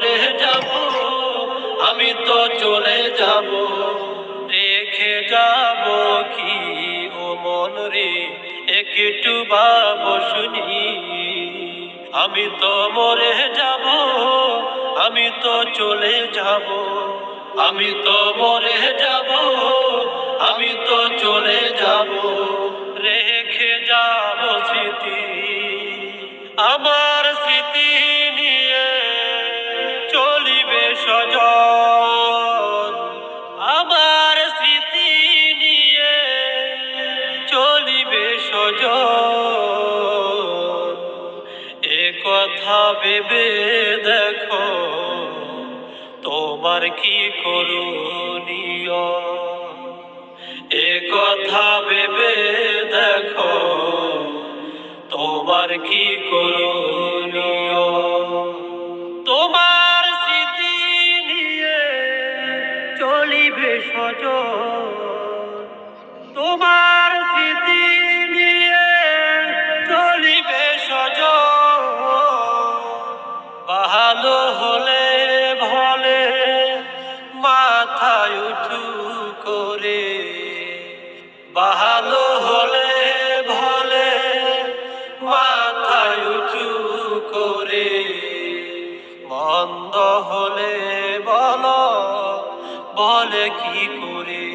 মরে যাব, আমি তো চলে যাব, রেখে যাব কি ও মন রে, একটু ভাবো শুনি। আমি তো মরে যাব, আমি তো চলে যাব, আমি তো মরে যাব, আমি তো চলে যাব, রেখে যাব স্মৃতি। আমার স্মৃতি নিয়ে চলিবে সজন, আমার স্মৃতি নিয়ে চলিবে সজন। এ কথা ভেবে দেখো তোমার কি করণীয়, এ কথা ভেবে দেখো তোমার কি করণীয়। তোমার স্মৃতি নিয়ে চলিবে সজন, তোমার স্মৃতি নিয়ে চলিবে সজন। ভালো হলে ভলে মাথায় উঁচু করে, ভালো হলে ভলে মাথায় উঁচু করে, মন্দ হলে বলো বলে কি করে।